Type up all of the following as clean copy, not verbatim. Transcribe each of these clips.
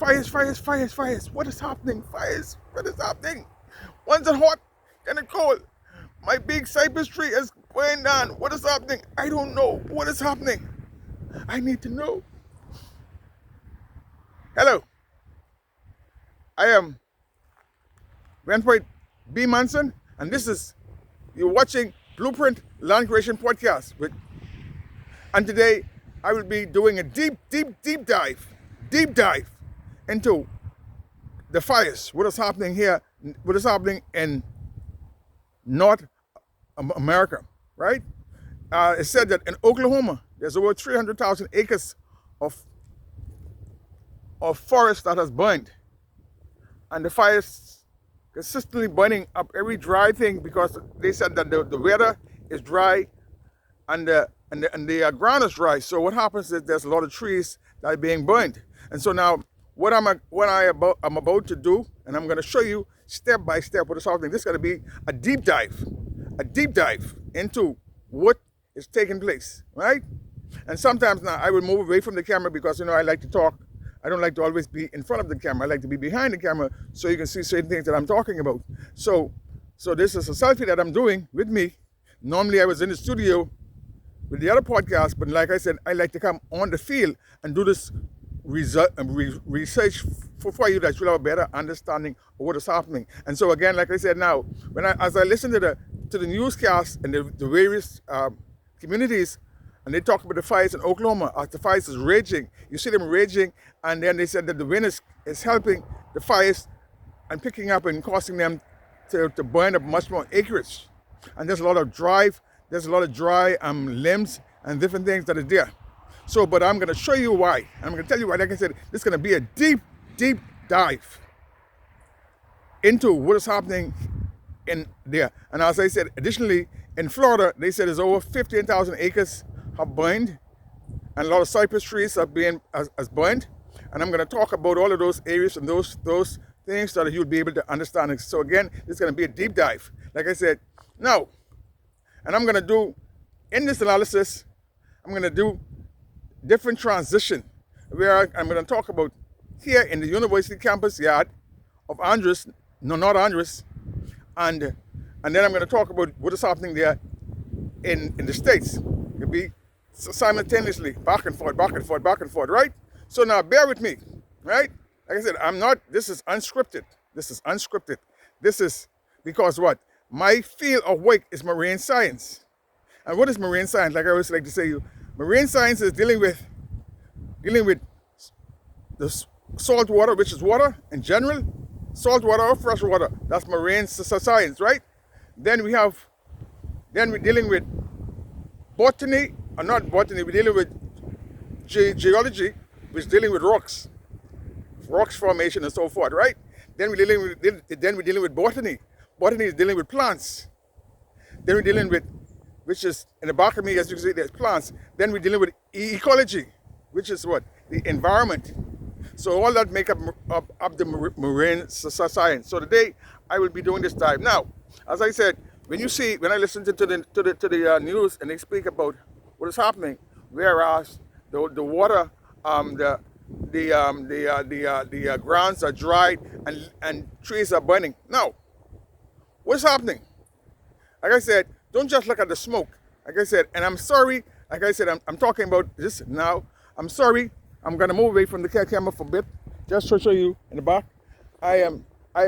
Fires, fires, fires, fires. What is happening? Fires, what is happening? One's it hot, then it cold. My big cypress tree is going down. What is happening? I don't know. What is happening? I need to know. Hello. I am Renpoint B. Manson, and this is, you're watching Blueprint Land Creation Podcast. And today, I will be doing a deep dive into the fires. What is happening here? What is happening in North America, right? It said that in Oklahoma, there's over 300,000 acres of forest that has burned. And the fires consistently burning up every dry thing because they said that the weather is dry and the ground is dry. So what happens is there's a lot of trees that are being burned. And so now what I'm about to do, and I'm going to show you step by step what is happening. This is going to be a deep dive into what is taking place, right? And sometimes now I will move away from the camera because, I like to talk. I don't like to always be in front of the camera. I like to be behind the camera so you can see certain things that I'm talking about. So this is a selfie that I'm doing with me. Normally I was in the studio with the other podcast, but like I said, I like to come on the field and do this research for you that you'll have a better understanding of what is happening. And so again, like I said, now as I listen to the newscast and the various communities, and they talk about the fires in Oklahoma as the fires is raging. You see them raging, and then they said that the wind is helping the fires and picking up and causing them to burn up much more acreage. And there's a lot of dry limbs and different things that are there. So, but I'm going to show you why. I'm going to tell you why. Like I said, this is going to be a deep dive into what is happening in there. And as I said, additionally, in Florida, they said there's over 15,000 acres have burned, and a lot of cypress trees are being as burned. And I'm going to talk about all of those areas and those things so that you'll be able to understand it. So again, this is going to be a deep dive. Like I said, now, and I'm going to do, in this analysis, I'm going to do different transition where I'm going to talk about here in the university campus yard of Andros, not Andros, and then I'm going to talk about what is happening there in the States. It'll be simultaneously back and forth, right? So now bear with me, right? Like I said, this is unscripted. This is because what? My field of work is marine science. And what is marine science? Like I always like to say, marine science is dealing with the salt water, which is water in general, salt water or fresh water. That's marine science, right? Then we're dealing with botany, or not botany, we're dealing with geology, which is dealing with rocks formation and so forth, right? Then we're dealing with botany. Botany is dealing with plants. Then we're dealing with, which is in the back of me, as you can see, there's plants. Then we're dealing with ecology, which is what? The environment. So all that make up the marine science. So today I will be doing this dive. Now, as I said, when I listen to the news and they speak about what is happening, whereas the water, the grounds are dried and trees are burning. Now, what's happening? Like I said, don't just look at the smoke. Like I said, and I'm sorry. Like I said, I'm talking about this now. I'm sorry. I'm gonna move away from the camera for a bit, just to show you in the back. I am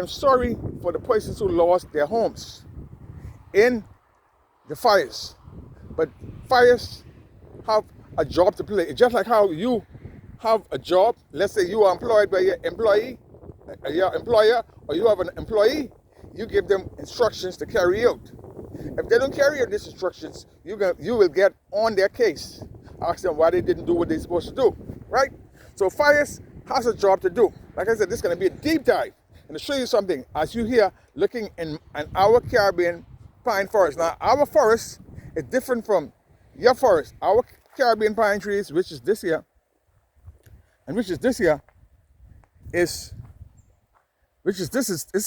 sorry for the persons who lost their homes in the fires. But fires have a job to play. It's just like how you have a job. Let's say you are employed by your employer, or you have an employee. You give them instructions to carry out. If they don't carry out these instructions, you will get on their case. Ask them why they didn't do what they're supposed to do, right? So fires has a job to do. Like I said, this is going to be a deep dive. And to show you something, as you here looking in our Caribbean pine forest. Now, our forest is different from your forest. Our Caribbean pine trees, which is this here, and this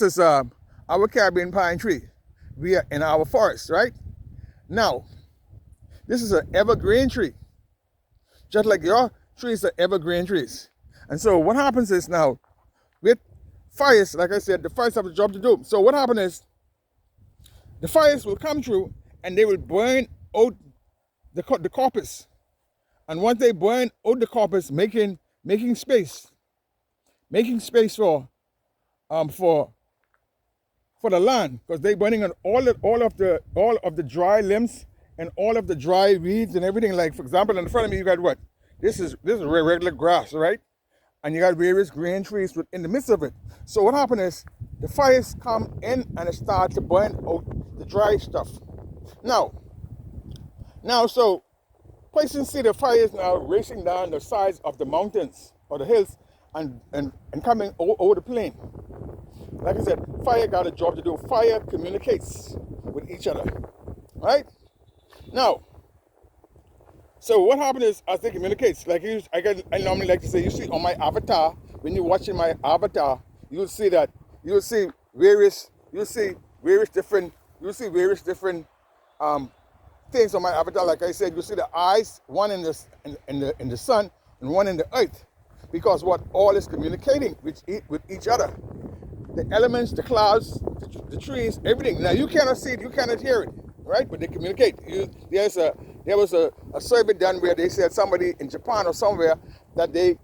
is our Caribbean pine tree. We are in our forest, right? Now, this is an evergreen tree. Just like your trees are evergreen trees. And so what happens is now, with fires, like I said, the fires have a job to do. So what happens is, the fires will come through and they will burn out the corpus. And once they burn out the corpus, making space for the land, because they're burning on all of the dry limbs and all of the dry weeds and everything. Like, for example, in front of me, you got what? This is regular grass, right? And you got various green trees in the midst of it. So what happened is, the fires come in and it start to burn out the dry stuff. Now, so places see the fires now racing down the sides of the mountains or the hills and coming over the plain. Like I said, fire got a job to do. Fire communicates with each other, right? Now, so what happens is, as they communicate, like I normally like to say, you see on my avatar, when you're watching my avatar, you'll see various different things on my avatar. Like I said, you see the eyes, one in the sun and one in the earth, because what all is communicating with each other. The elements, the clouds, the trees, everything. Now you cannot see it, you cannot hear it, right? But they communicate. There was a survey done where they said somebody in Japan or somewhere that they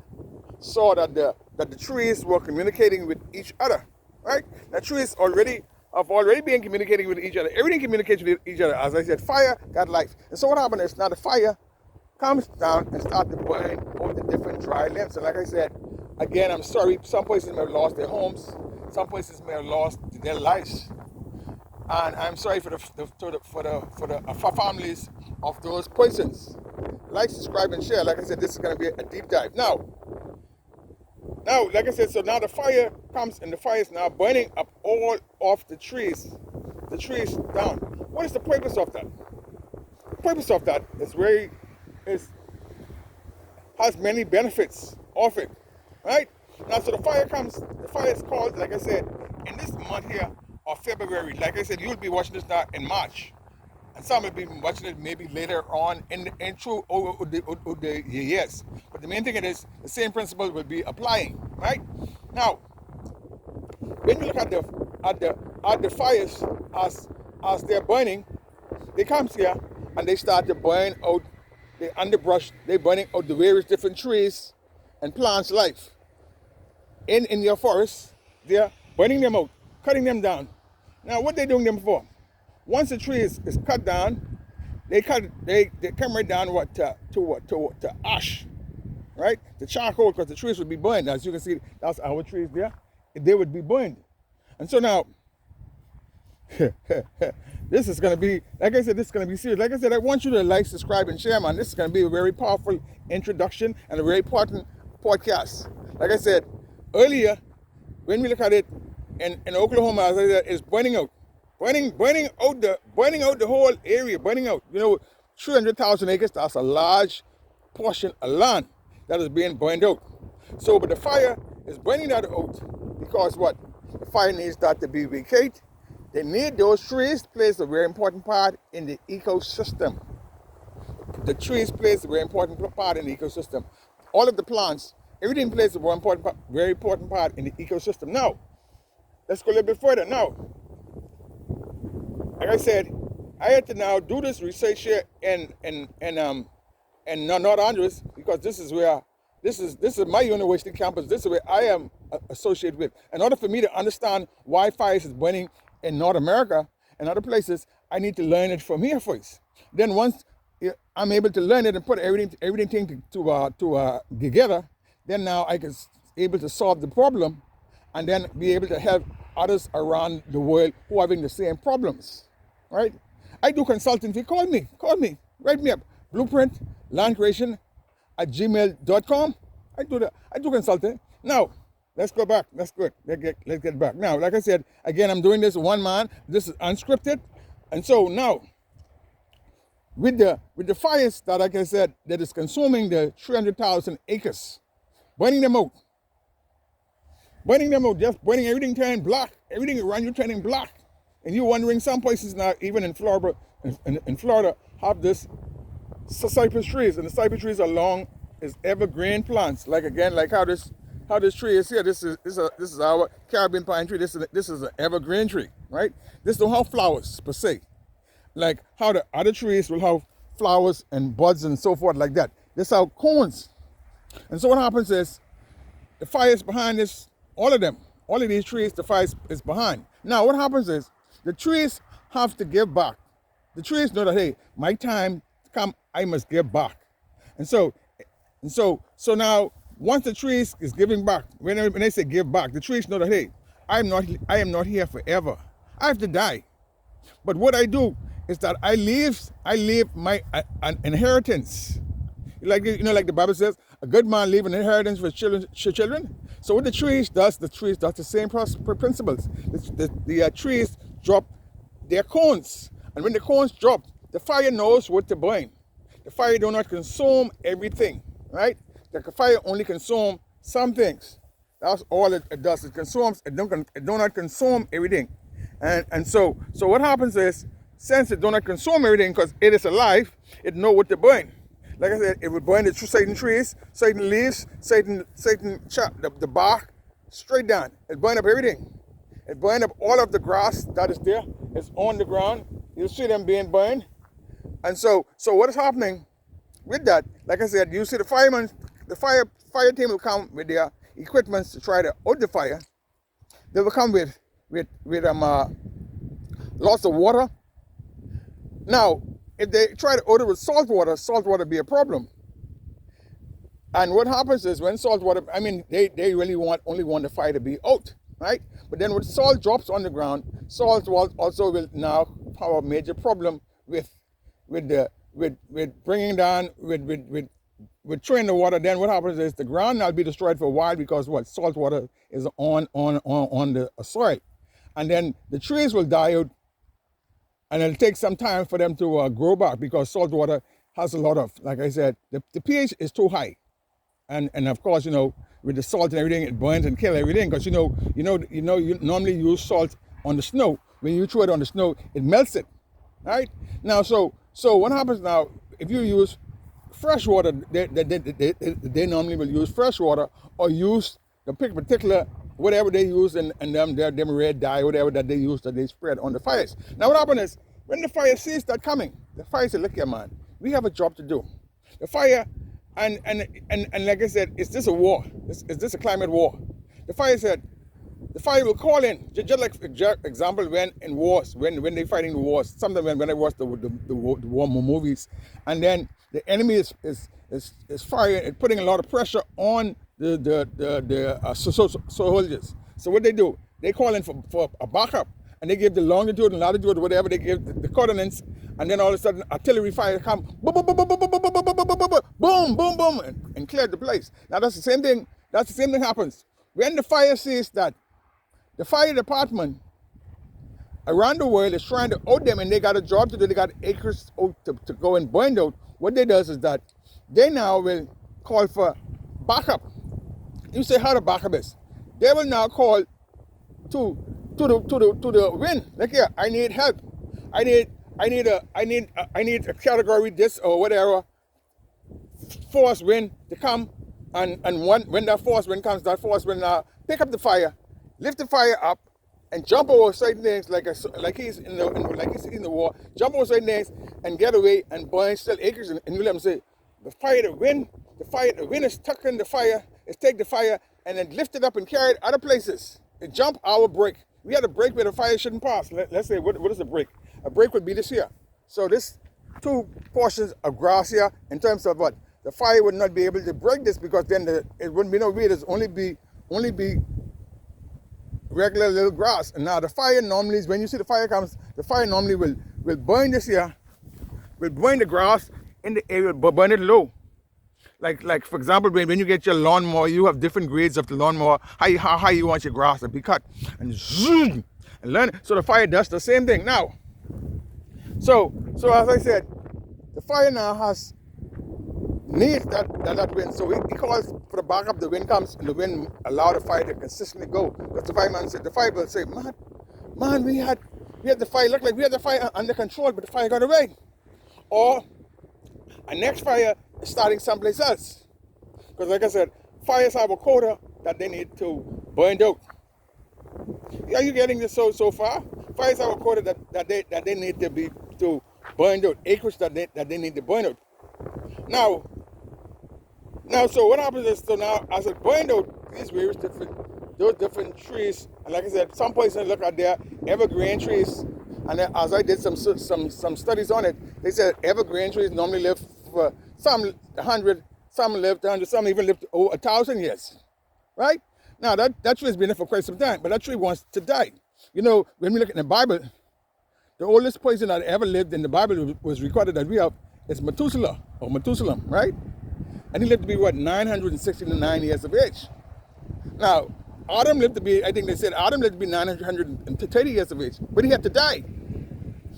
saw that the trees were communicating with each other, right? The trees have already been communicating with each other. Everything communicates with each other. As I said, fire got life. And so what happened is, now the fire comes down and starts to burn all the different dry limbs. And like I said, again, I'm sorry, some places may have lost their homes. Some places may have lost their lives, and I'm sorry for the families of those persons. Like, subscribe, and share. Like I said, this is going to be a deep dive. Now, like I said, so now the fire comes, and the fire is now burning up all of the trees down. What is the purpose of that? The purpose of that has many benefits of it, right? Now, so the fire is called, like I said, in this month here of February. Like I said, you'll be watching this now in March. And some will be watching it maybe later on through the years. But the main thing is, the same principle will be applying, right? Now, when you look at the fires as they're burning, they come here and they start to burn out the underbrush. They're burning out the various different trees and plants' life. In your forest, they're burning them out, cutting them down. Now, what they're doing them for? Once the tree is cut down, they come right down to ash, right? The charcoal, because the trees would be burned. As you can see, that's our trees there. They would be burned. And so now, this is going to be, like I said, this is going to be serious. Like I said, I want you to like, subscribe, and share, man. This is going to be a very powerful introduction and a very important podcast. Like I said earlier, when we look at it in Oklahoma, as I said, it's burning out. Burning out the whole area, burning out. 300,000 acres, that's a large portion of land that is being burned out. So, but the fire is burning that out because what? The fire needs that to be vacated. They need those trees, plays a very important part in the ecosystem. The trees plays a very important part in the ecosystem. All of the plants, everything plays a very important part in the ecosystem. Now, let's go a little bit further. Now, like I said, I had to now do this research here in North Andros, because this is my university campus. This is where I am associated with. In order for me to understand why fires is burning in North America and other places, I need to learn it from here first. Then once I'm able to learn it and put everything together, then now I can able to solve the problem, and then be able to help others around the world who are having the same problems, right? I do consulting. Call me, write me up. Blueprint Land Creation @gmail.com. I do consulting. Now, let's go back. That's good. Let's get back. Now, like I said, again, I'm doing this one man. This is unscripted. And so now, with the fires that, like I said, that is consuming the 300,000 acres, burning them out, just burning everything, turning black, everything around you turning black. And you're wondering, some places now, even in Florida, have this cypress trees, and the cypress trees are long is evergreen plants. Like again, like how this tree is here. This is our Caribbean pine tree. This is an evergreen tree, right? This don't have flowers per se, like how the other trees will have flowers and buds and so forth like that. This have cones. And so what happens is the fire is behind this, all of them, all of these trees, the fire is behind. Now what happens is the trees have to give back. The trees know that, hey, my time come, I must give back. And so now once the trees is giving back, when they say give back, the trees know that, hey, I am not here forever. I have to die. But what I do is that I leave my an inheritance. Like like the Bible says, a good man leave an inheritance for children. So what the trees does the same principles. The trees drop their cones, and when the cones drop, the fire knows what to burn. The fire do not consume everything, right? The fire only consumes some things. That's all it does. It consumes. It do not consume everything. And so what happens is, since it do not consume everything because it is alive, it know what to burn. Like I said, it will burn the certain trees, certain leaves, certain chop, the bark, straight down. It burn up everything. It burn up all of the grass that is there. It's on the ground. You'll see them being burned. And so what is happening with that? Like I said, you see the firemen, the fire team will come with their equipment to try to out the fire. They will come with lots of water. Now, if they try to out it with salt water be a problem. And what happens is when salt water, they really only want the fire to be out, right? But then when salt drops on the ground, salt also will now have a major problem with bringing down, with throwing the water. Then what happens is the ground now will be destroyed for a while because salt water is on the soil. And then the trees will die out, and it'll take some time for them to grow back because salt water has a lot of, like I said, the pH is too high. And of course, with the salt and everything, it burns and kills everything. Because you normally use salt on the snow. When you throw it on the snow, it melts it, right? Now, so what happens now? If you use fresh water, they normally will use fresh water or use the particular whatever they use and them red dye, whatever that they use that they spread on the fires. Now, what happens is when the fire sees that coming, the fire says, "Look here, man, we have a job to do." The fire. And like I said, is this a war? Is this a climate war? The fire will call in, just like example when in wars, when they're fighting the wars. Sometimes when I watch the war movies, and then the enemy is firing, putting a lot of pressure on the soldiers. So what they do, they call in for a backup, and they give the longitude and latitude, whatever they give the coordinates, and then all of a sudden artillery fire come, boom, boom, boom, boom, boom, boom, boom, boom, boom, boom, boom, boom, and clear the place. Now that's the same thing. That's the same thing happens when the fire sees that the fire department around the world is trying to out them, and they got a job to do. They got acres to go and burn out. What they does is that they now will call for backup. You say how the backup is. They will now call to the wind. Like, yeah, I need help. I need a category this or whatever force wind to come, and when that force wind comes, that force wind pick up the fire, lift the fire up, and jump over certain things like he's in the war, jump over certain things and get away and burn still acres. And you let them say, the wind is tucking the fire, it's take the fire and then lift it up and carry it other places. It jump our break. We had a break where the fire shouldn't pass. Let's say, what is a break? A break would be this here. So this 2 portions of grass here, in terms of what? The fire would not be able to break this because then it wouldn't be no way. There's only be regular little grass. And now the fire normally is, when you see the fire comes, the fire normally will burn this here, will burn the grass in the area, but burn it low. Like for example, when you get your lawnmower, you have different grades of the lawnmower, how high you want your grass to be cut, and zoom, and learn. So the fire does the same thing now. So as I said, the fire now needs that wind. So he calls for the backup. The wind comes, and the wind allow the fire to consistently go. Because the fire will say, man, we had the fire. Look like we had the fire under control, but the fire got away. Or a next fire is starting someplace else. Because like I said, fires have a quota that they need to burn out. Are you getting this so far? Fires have a quota that they need to burn out, acreage that they need to burn out. Now, so what happens is, so now as it burned out these various those different trees, and like I said, some places look at their evergreen trees, and as I did some studies on it, they said evergreen trees normally live for some 100, some live 100, some even live over 1,000 years, right? Now that tree has been there for quite some time, but that tree wants to die. You know, when we look at the Bible, the oldest person that ever lived in the Bible was recorded that we have is Methuselah, right? And he lived to be, 969 years of age. Now, Adam lived to be, I think they said Adam lived to be 930 years of age, but he had to die.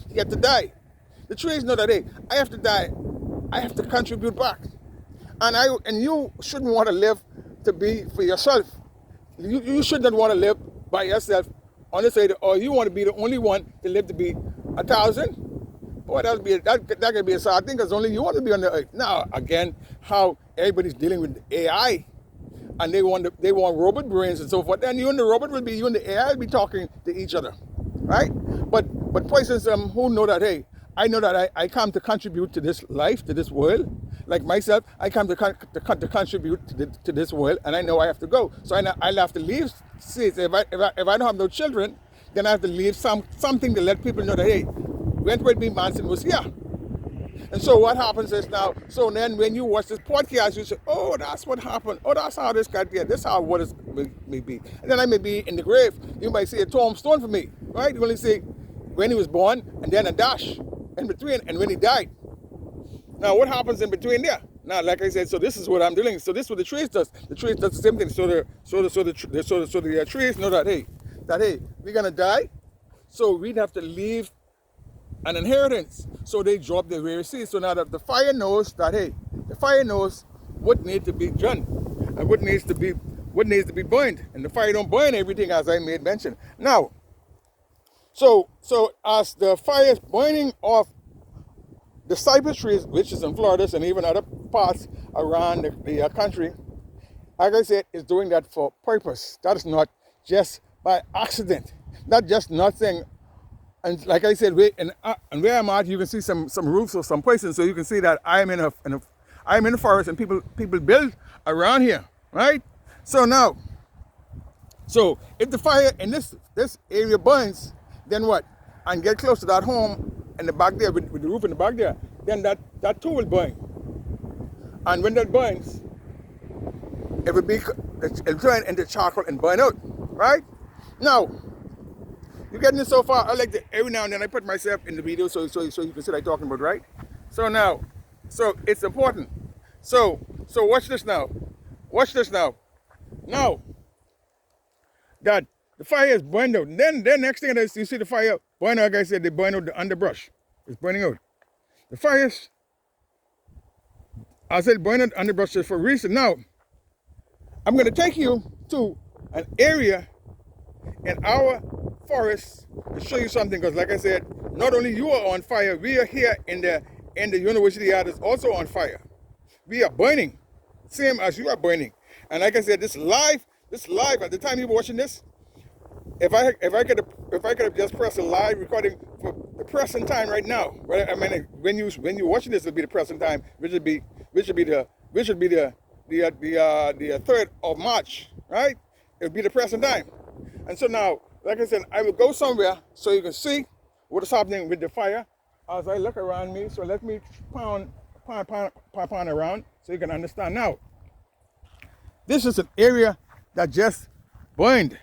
He had to die. The trees know that, hey, I have to die. I have to contribute back. And you shouldn't want to live to be for yourself. You shouldn't want to live by yourself on the side, or you want to be the only one to live to be 1,000. Boy, that could be a sad thing, because only you want to be on the earth. Now, again, how everybody's dealing with AI, and they want robot brains and so forth. Then you and the AI will be talking to each other, right? But persons who know that, hey, I know that I come to contribute to this life, to this world. Like myself, I come to contribute to this world, and I know I have to go. So I'll have to leave. See, if I don't have no children, then I have to leave something to let people know that, hey, Wentworth B. Manson was here. And so what happens is now, so then when you watch this podcast, you say, oh, that's what happened. Oh, that's how this got here. This is how what it may be. And then I may be in the grave. You might see a tombstone for me, right? You only see when he was born, and then a dash in between, and when he died. Now, what happens in between there? Now, like I said, so this is what I'm doing. So this is what the trees does. The trees does the same thing. So the trees know that, hey, we're gonna die. So we'd have to leave an inheritance. So they drop their various seeds. So now that the fire knows that, hey, the fire knows what needs to be done and what needs to be burned. And the fire don't burn everything, as I made mention. Now, so as the fire is burning off the cypress trees, which is in Florida and even other parts around the country, like I said, is doing that for purpose. That is not just by accident. Not just nothing. And like I said, and where I'm at, you can see some roofs of some places, so you can see that I'm in the forest, and people build around here, right? So now, so if the fire in this area burns, then what? And get close to that home in the back there, with the roof in the back there, then that too will burn. And when that burns, it'll turn into charcoal and burn out, right? Now, you're getting this so far. I like to, every now and then I put myself in the video so you can see what I'm talking about, right? So now, so it's important. So watch this now. Watch this now. Now that the fire is burned out, then next thing is you see the fire burn out. Like I said, they burn out the underbrush. It's burning out. The fires, I said burn out underbrush for a reason. Now, I'm going to take you to an area in our forest to show you something, because like I said, not only you are on fire, we are here in the university yard is also on fire. We are burning, same as you are burning. And like I said, this live at the time you were watching this, if I could have just pressed a live recording for the present time right now, right? I mean, when you're watching this, it'll be the present time, which would be the 3rd of March, right? It'll be the present time. And so now, like I said, I will go somewhere so you can see what is happening with the fire as I look around me. So let me pound around so you can understand. Now, this is an area that just burned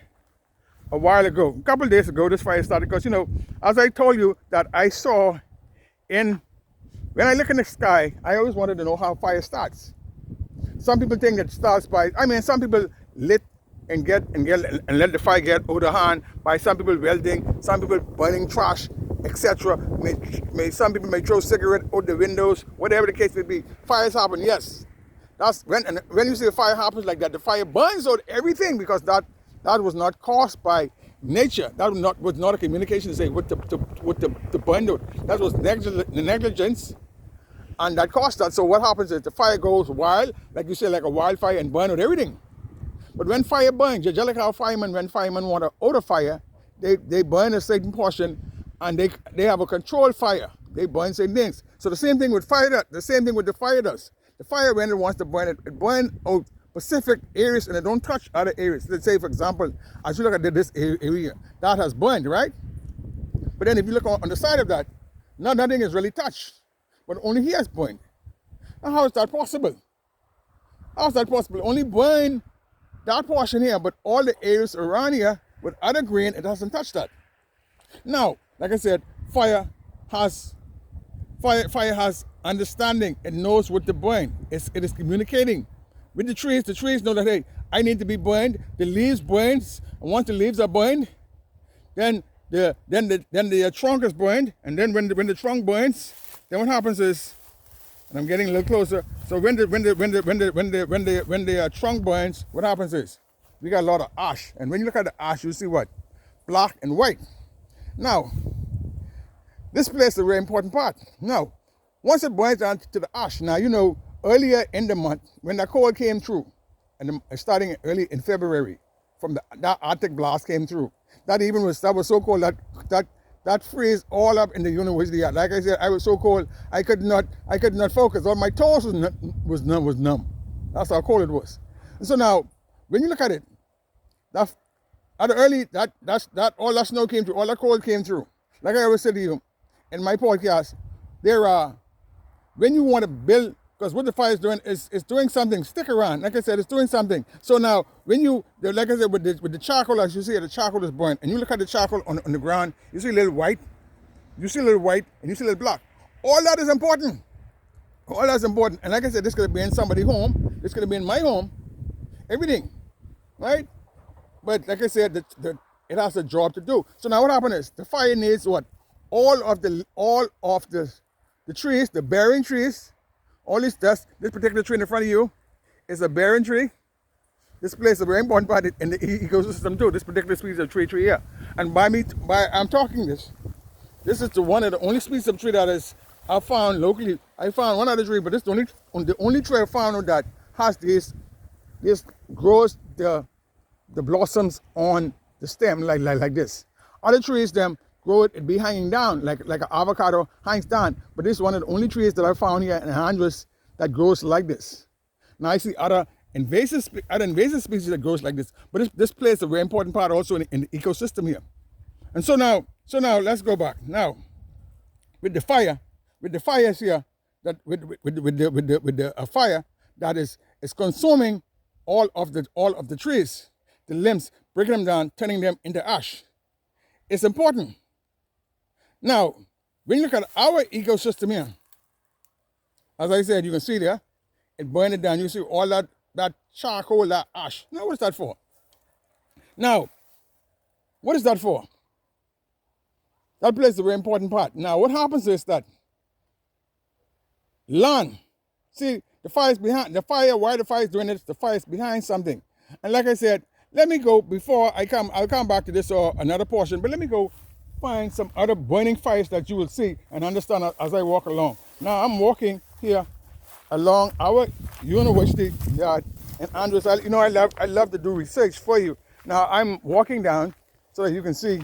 a while ago. A couple of days ago, this fire started because, as I told you that I saw when I look in the sky, I always wanted to know how fire starts. Some people think it starts some people lit and let the fire get out of hand by some people welding, some people burning trash, etc. Some people may throw cigarette out the windows, whatever the case may be. Fires happen, yes. That's when you see a fire happens like that, the fire burns out everything, because that was not caused by nature. That was not a communication to say what to burn out. That was negligence And that caused that. So what happens is the fire goes wild, like you say, like a wildfire, and burn out everything. But when fire burns, just like how firemen, when firemen want to out a fire, they burn a certain portion, and they have a controlled fire. They burn certain things. So the same thing with fire. The same thing with the fire does. The fire, when it wants to burn it burns out specific areas, and it don't touch other areas. Let's say, for example, as you look at this area, that has burned, right? But then if you look on the side of that, nothing is really touched, but only here is burned. Now, how is that possible? How is that possible? Only burn that portion here, but all the areas around here with other grain, it doesn't touch that. Now, like I said, fire has understanding. It knows what to burn. It is communicating with the trees. The trees know that, hey, I need to be burned. The leaves burns, and once the leaves are burned, then the trunk is burned, and then when the trunk burns, then what happens is, and I'm getting a little closer. So when the trunk burns, what happens is we got a lot of ash, and when you look at the ash, you see what? Black and white. Now, this plays a very important part. Now, once it burns down to the ash, now you know earlier in the month when the cold came through, and starting early in February, from that Arctic blast came through. That was so cold that freeze all up in the university. Like I said, I was so cold I could not focus. All my toes was numb. That's how cold it was. And so now, when you look at it, that all that snow came through, all that cold came through. Like I always said to you in my podcast, when you want to build, because what the fire is doing is doing something. Stick around. Like I said, it's doing something. So now, like I said, with the charcoal, as you see, the charcoal is burnt, and you look at the charcoal on the ground, you see a little white, and you see a little black. All that is important. All that's important. And like I said, this could be in somebody's home. This could be in my home. Everything, right? But like I said, it has a job to do. So now what happens is the fire needs what? All of the trees, the bearing trees. All this particular tree in front of you is a bearing tree. This plays a very important part in the ecosystem too. This particular species of tree here. And I'm talking this is one of the only species of tree that is I found locally. I found one other tree, but this is the only tree I found that has this grows the blossoms on the stem like this. Other trees them grow it be hanging down like an avocado hangs down, but this is one of the only trees that I found here in Andros that grows like this. Now I see other invasive species that grows like this, but this plays a very important part also in the ecosystem here. And so now let's go back. Now with the fires here, that with the fire that is consuming all of the trees, the limbs, breaking them down, turning them into ash. It's important. Now, when you look at our ecosystem here, as I said, you can see there, it burned it down. You see all that charcoal, that ash. Now, what is that for? Now, what is that for? That plays a very important part. Now, what happens is that land, see, why the fire is doing it, the fire is behind something. And like I said, let me go, before I'll come back to this or another portion, but let me go find some other burning fires that you will see and understand as I walk along. Now I'm walking here along our university yard in Andros. I love to do research for you. Now I'm walking down so that you can see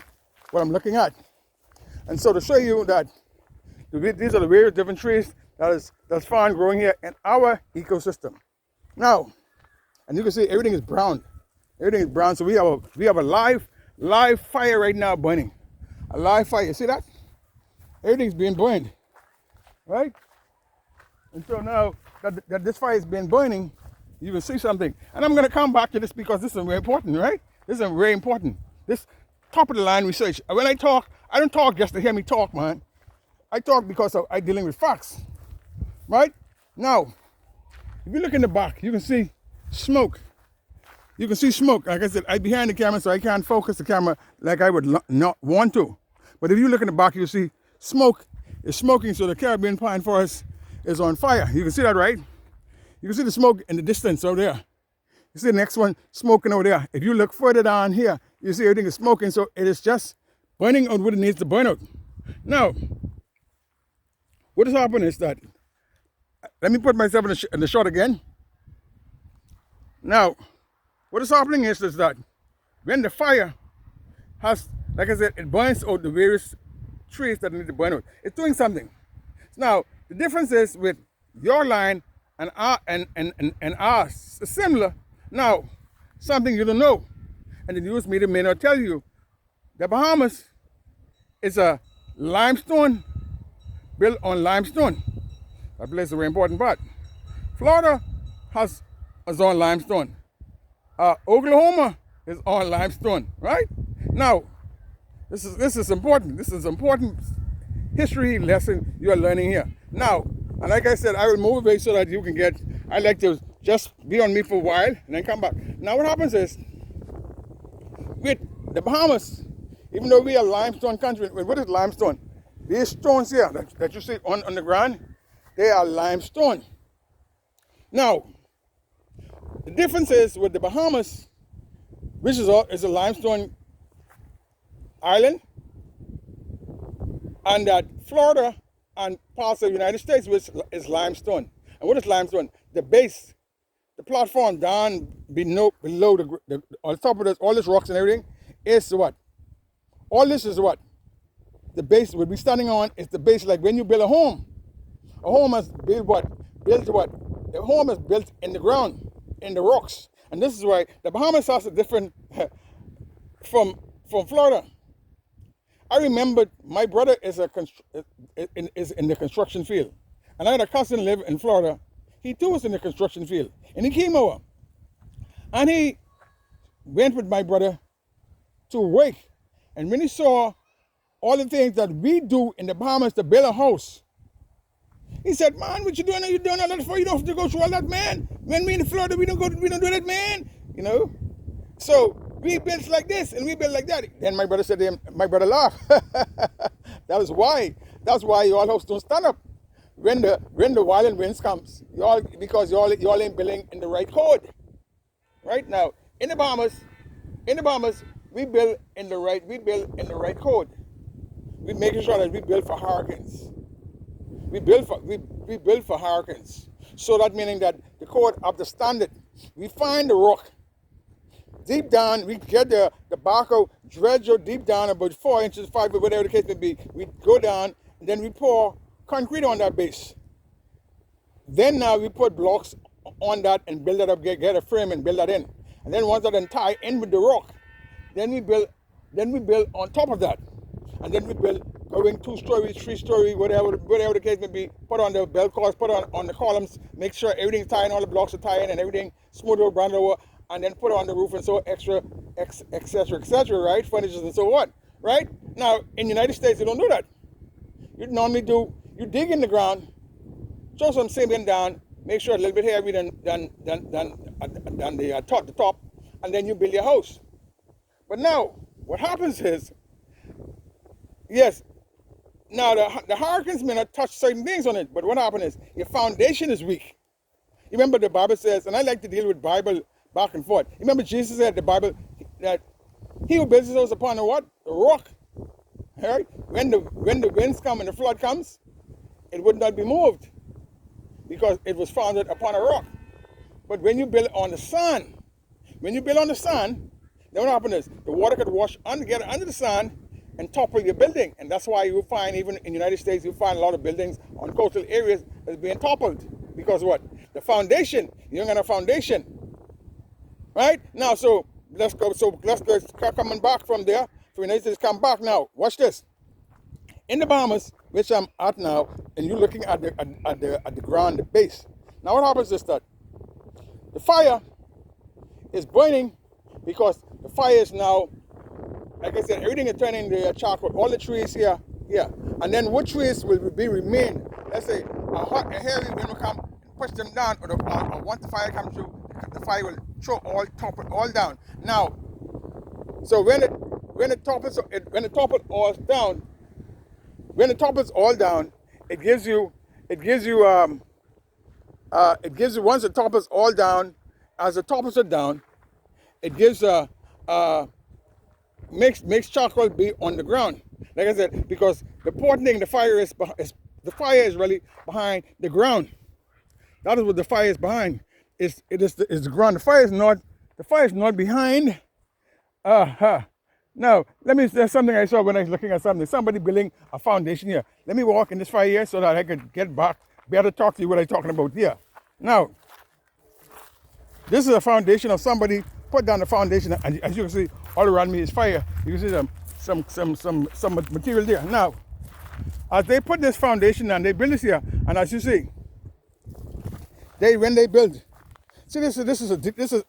what I'm looking at. And so to show you that these are the various different trees that's found growing here in our ecosystem. Now, and you can see everything is brown. Everything is brown. So we have a live fire right now burning. A live fire. See that? Everything's being burned, right? And so now that this fire is being burning, you can see something. And I'm going to come back to this because this is very important, right? This is very important. This top of the line research. When I talk, I don't talk just to hear me talk, man. I talk because I'm dealing with facts, right? Now, if you look in the back, you can see smoke. You can see smoke. Like I said, I'm behind the camera, so I can't focus the camera like I would not want to. But if you look in the back, you'll see smoke is smoking, so the Caribbean pine forest is on fire. You can see that, right? You can see the smoke in the distance over there. You see the next one smoking over there. If you look further down here, you see everything is smoking, so it is just burning out what it needs to burn out. Now, what has happened is that let me put myself in the shot again. Now, what is happening is that when the fire has, like I said, it burns out the various trees that need to burn out. It's doing something. Now, the difference is with your line and ours is similar. Now, something you don't know, and the news media may not tell you. The Bahamas is a limestone built on limestone. That plays a very important part. Florida is on limestone. Oklahoma is on limestone, right? Now, this is important. This is important history lesson you are learning here. Now, and like I said, I will move away so that you can get, I like to just be on me for a while and then come back. Now what happens is, with the Bahamas, even though we are a limestone country, what is limestone? These stones here that you see on the ground, they are limestone. Now, the difference is with the Bahamas, which is a limestone island, and that Florida and parts of the United States, which is limestone. And what is limestone? The base, the platform down below on top of this, all this rocks and everything, is what? All this is what? The base we'll be standing on is the base, like when you build a home. A home is built what? Built what? The home is built in the ground, in the rocks. And this is why the Bahamas has a different from Florida. I remember my brother is in the construction field. And I had a cousin live in Florida. He too was in the construction field. And he came over. And he went with my brother to work. And when he saw all the things that we do in the Bahamas to build a house, he said, "Man, what you doing? You doing all that for? You don't have to go through all that, man. When we in Florida, we don't do that, man. You know." So we built like this and we built like that. Then my brother said to him, my brother laughed. That's why y'all house don't stand up when the violent winds comes. Because y'all ain't building in the right code. Right now, in the Bahamas, we build in the right code. We making sure that we build for hurricanes. We build for hurricanes. So that meaning that the code of the standard, we find the rock deep down, we get the backhoe, dredge it deep down about 4 inches, 5, whatever the case may be. We go down, and then we pour concrete on that base. Then now we put blocks on that and build that up, get a frame and build that in. And then once that then tie in with the rock, then we build on top of that. And then we build going 2-story, 3-story, whatever the case may be, put on the bell cords, put on the columns, make sure everything's tied, all the blocks are tied in and everything smooth over, brand over, and then put on the roof and so extra, etc., right? Furnitures and so on, right? Now, in the United States, you don't do that. You normally you dig in the ground, throw some cement down, make sure a little bit heavier than the top, and then you build your house. But now, what happens is, yes, now the hurricanes may not touch certain things on it, but what happens is your foundation is weak. You remember the Bible says, and I like to deal with Bible back and forth. You remember Jesus said in the Bible that he who builds his house upon the what? The rock. Right? When the winds come and the flood comes, it would not be moved because it was founded upon a rock. But when you build on the sand, then what happens is the water could wash get under the sand and topple your building. And that's why you find, even in the United States, you find a lot of buildings on coastal areas that's being toppled. Because what? The foundation, you don't got a foundation. Right? Now, so let's go coming back from there. So the United States come back now. Watch this. In the Bahamas, which I'm at now, and you're looking at the ground, the base. Now what happens is that the fire is burning because the fire is now, like I said, everything is turning to charcoal. All the trees here. And then what trees will remain? Let's say a heavy wind will come, push them down, or once the fire comes through, the fire will topple all down. Now, so when it topples all down, it gives you once it topples all down, as it topples it down, it gives makes charcoal be on the ground. Like I said, because the important thing, the fire is really behind the ground. That is what the fire is behind. It's the ground. The fire is not behind. Now, there's something I saw when I was looking at something. Somebody building a foundation here. Let me walk in this fire here so that I could get back, better talk to you what I'm talking about here. Now, this is a foundation of somebody put down the foundation, and as you can see, all around me is fire. You can see some material there. Now, as they put this foundation and they build this here, and as you see, when they build, see this is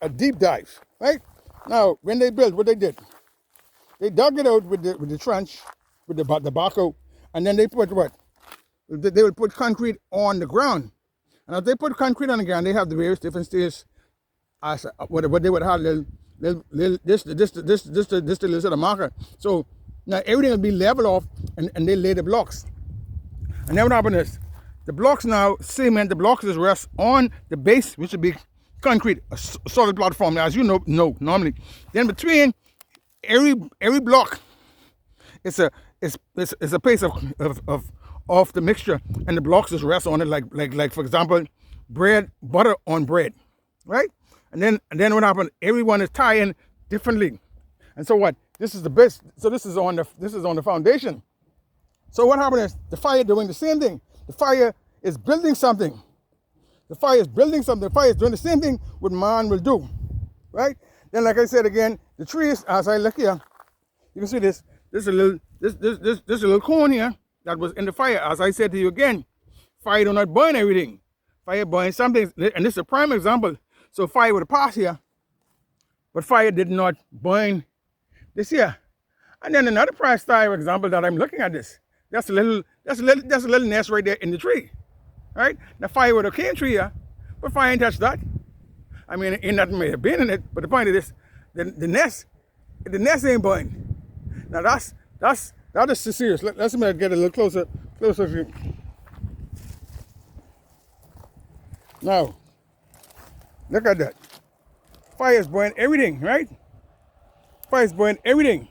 a deep dive, right? Now, when they build, what they did, they dug it out with the trench, with the backhoe, and then they put what? They would put concrete on the ground. And as they put concrete on the ground, they have the various different stages. As what they would have, this little sort of marker. So now everything will be leveled off, and they lay the blocks. And then what happened is, the blocks now, cement, the blocks is rest on the base, which would be concrete, a solid platform. Now, as you know normally. Then between every block, it's a piece of the mixture, and the blocks just rest on it, like for example, butter on bread, right? And then what happened? Everyone is tying differently, and so what? This is the best. So this is on the foundation. So what happened is the fire doing the same thing. The fire is building something. The fire is building something. The fire is doing the same thing what man will do, right? Then, like I said again, the trees. As I look here, you can see this. This is a little cone here that was in the fire. As I said to you again, fire do not burn everything. Fire burns something, and this is a prime example. So fire would have passed here, but fire did not burn this here. And then another prime style example that I'm looking at this. That's a little nest right there in the tree, right? The fire would have came tree here, but fire ain't touched that. I mean, ain't nothing may have been in it, but the point of this, the nest ain't burned. Now that is serious. Let's get a little closer view. Now, look at that. Fire is burning everything, right? Fire is burning everything.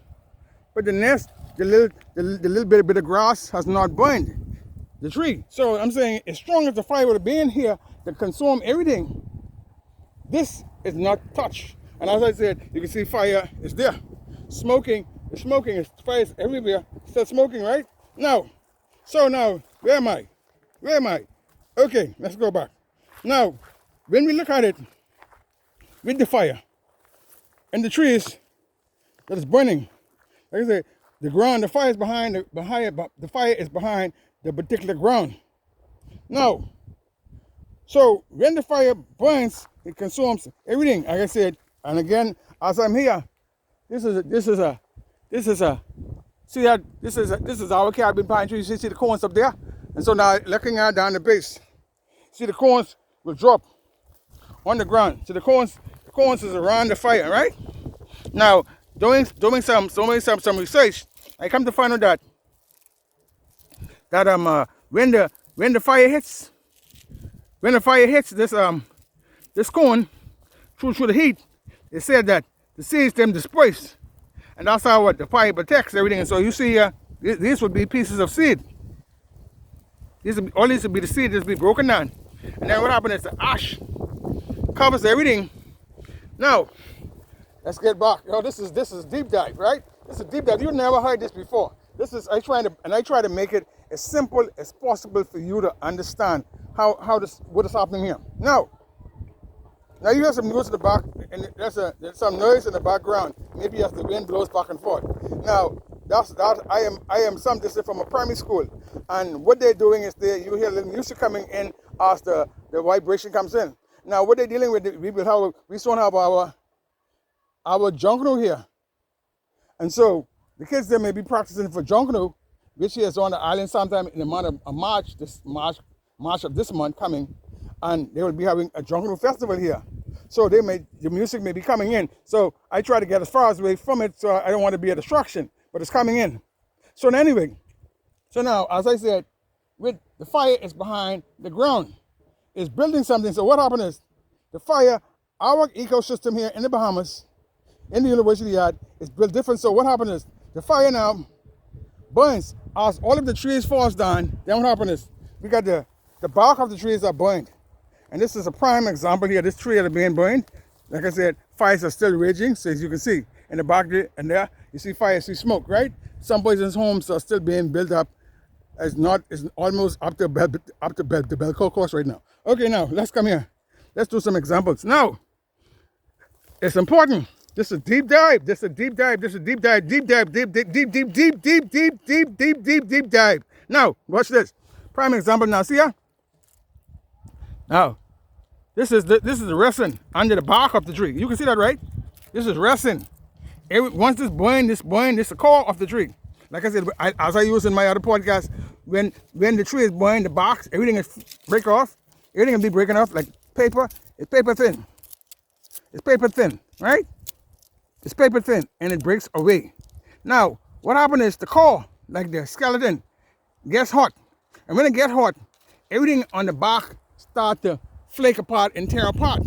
But the nest, the little bit of grass has not burned the tree. So I'm saying, as strong as the fire would have been here to consume everything, this is not touched. And as I said, you can see fire is there. Smoking, fire is everywhere. It's still smoking, right? Now, where am I? Okay, let's go back. Now, when we look at it with the fire and the trees that is burning, like I said, the ground, the fire is behind the fire is behind the particular ground. Now, so when the fire burns, it consumes everything. Like I said, and again, as I'm here, this is our cabin pine tree. You see the cones up there, and so now looking at down the base, see the cones will drop on the ground. So the cones is around the fire, right? Now, doing some research, I come to find out that when the fire hits this cone through the heat, they said that the seeds them disperse, and that's how the fire protects everything. And so you see these would be pieces of seed. All these would be the seed. This would be broken down, and then what happened is the ash covers everything. Now, let's get back. This is deep dive, right? This is deep dive. You've never heard this before. I try to make it as simple as possible for you to understand what is happening here. Now you hear some noise in the back, and there's some noise in the background. Maybe as the wind blows back and forth. Now I am some distance from a primary school, and what they're doing is you hear little music coming in as the vibration comes in. Now what they're dealing with, we still have our jungle here, and so the kids there may be practicing for jungle, which is on the island sometime in the month of March of this month coming, and they will be having a jungle festival here. So the music may be coming in. So I try to get as far away from it, so I don't want to be a distraction, but it's coming in. So anyway, so now, as I said, with the fire is behind the ground, it's building something. So what happened is, the fire, our ecosystem here in the Bahamas, in the university yard, is built different. So what happened is, the fire now burns as all of the trees falls down. Then what happened is, we got the bark of the trees are burned. And this is a prime example here. This tree that is being burned. Like I said, fires are still raging. So as you can see in the back there and there, you see fire, you see smoke, right? Some places' homes are still being built up. It's almost up to the Belco course right now. Okay, now let's come here. Let's do some examples. Now, it's important. This is a deep dive. This is a deep dive. This is a deep dive. Deep dive. Deep dive. Now, watch this. Prime example now. See ya. Now, this is the resin under the bark of the tree. You can see that, right? This is resin. Once this burn, this is the core of the tree. Like I said, as I use in my other podcast, when the tree is burned, the bark, everything is break off. Everything will be breaking off like paper. It's paper thin. It's paper thin, right? It's paper thin, and it breaks away. Now, what happens is the core, like the skeleton, gets hot. And when it gets hot, everything on the bark start to flake apart and tear apart.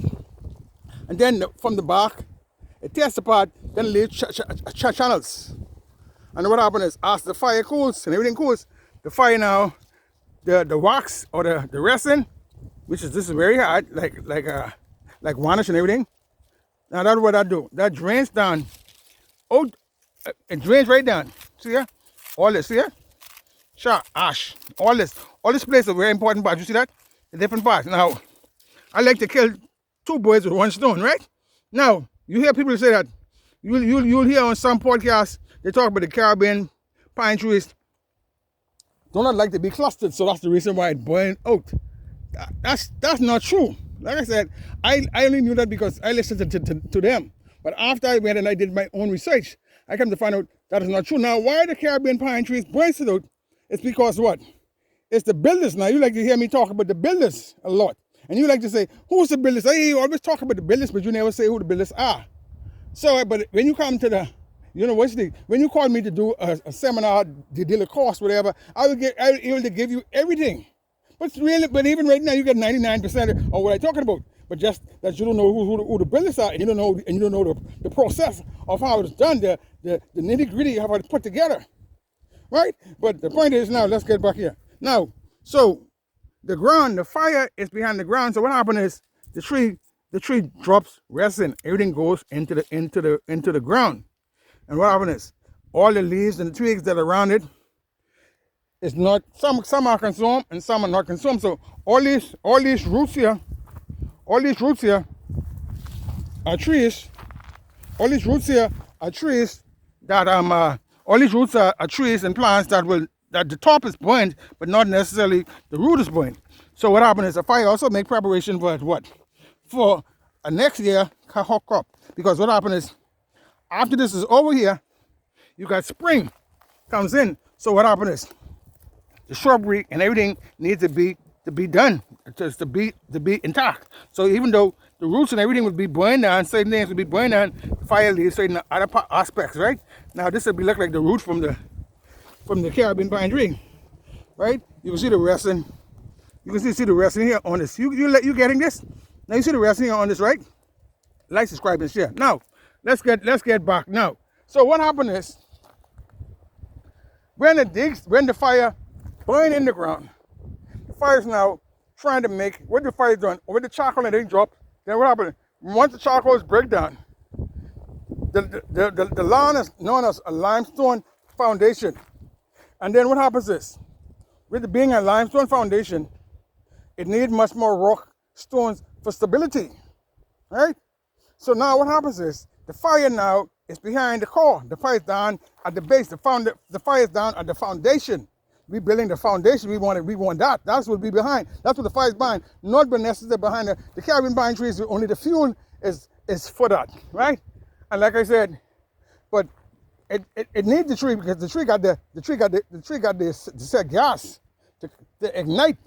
And then from the bark, it tears apart, then it leaves channels. And what happens is, as the fire cools and everything cools, the fire now, the wax or the resin, this is very hard, like varnish and everything. Now that's what I do. That drains down. Oh, it drains right down. See here? All this, see here? Sure, ash. All this plays a very important part. You see that? The different parts. Now, I like to kill two birds with one stone, right? Now, you hear people say that. You'll hear on some podcasts, they talk about the Caribbean pine trees do not like to be clustered, so that's the reason why it burned out. That's not true. Like I said, I only knew that because I listened to them. But after I went and I did my own research, I came to find out that is not true. Now, why the Caribbean pine trees burn out? It's because what? It's the builders. Now, you like to hear me talk about the builders a lot. And you like to say, who's the builders? You always talk about the builders, but you never say who the builders are. So, but when you come to the university, when you call me to do a seminar, to deal a course, whatever, I will be able to give you everything. But even right now, you get 99% of what I'm talking about. But just that you don't know who the builders are, and you don't know the process of how it's done, the nitty gritty of how it's put together, right? But the point is now, let's get back here. Now, so the ground, the fire is behind the ground. So what happens is the tree drops resin. Everything goes into the ground. And what happens is all the leaves and the twigs that are around it is not, some are consumed and some are not consumed. So all these roots here are trees. All these roots here are trees that all these roots are trees and plants that the top is burned, but not necessarily the root is burned. So what happens is the fire also make preparation for what? For a next year crop. Because what happens is after this is over here, you got spring comes in. So what happens is the shrubbery and everything needs to be done, just to be intact. So even though the roots and everything would be burned down, certain things would be burned down, the fire leaves certain other aspects, right? Now this would be look like the root from the Caribbean pine tree, right? You can see the resin. You can see the resin here on this. You getting this? Now you see the resin here on this, right? Like, subscribe, and share. Now let's get back now. So what happened is when the fire burn in the ground, the fire is now trying to make what the fire is doing. With the charcoal and everything drop, then what happens? Once the charcoal is break down, the lawn is known as a limestone foundation. And then what happens is, with it being a limestone foundation, it needs much more rock stones for stability, right? So now what happens is, the fire now is behind the core. The fire is down at the base. The fire is down at the foundation. We're building the foundation. We want that. That's what we behind. That's what the fire is behind. Not necessarily behind the Caribbean pine trees. Only the fuel is for that, right? And like I said, but it needs the tree because the tree got the gas to ignite.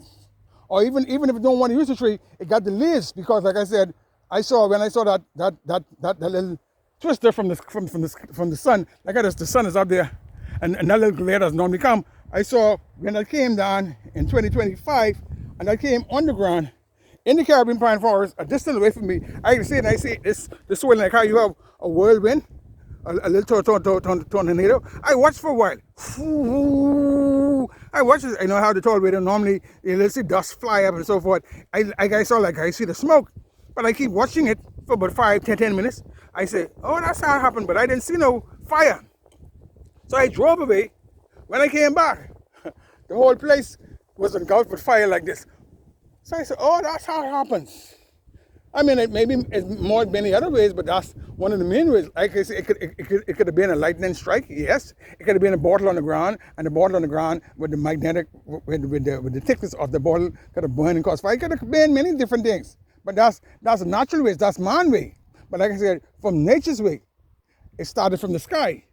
Or even if you don't want to use the tree, it got the leaves because, like I said, when I saw that little twister from the sun, like the sun is up there, and that little glare does normally come. I saw when I came down in 2025, and I came underground in the Caribbean pine forest, a distance away from me. I can see it, and I see this soil like how you have a whirlwind, a little tornado. I watched for a while. I watch this. I know how the tall waiter normally, let's see dust fly up and so forth. I saw like I see the smoke, but I keep watching it for about 10 minutes. I say, oh, that's how it happened, but I didn't see no fire. So I drove away. When I came back, the whole place was engulfed with fire like this. So I said, oh, that's how it happens. I mean, maybe it's more many other ways, but that's one of the main ways. Like I say, it could have been a lightning strike, yes. It could have been a bottle on the ground, and the bottle on the ground with the magnetic, with the thickness of the bottle could have burned and caused fire. It could have been many different things. But that's a natural way, that's man way. But like I said, from nature's way, it started from the sky.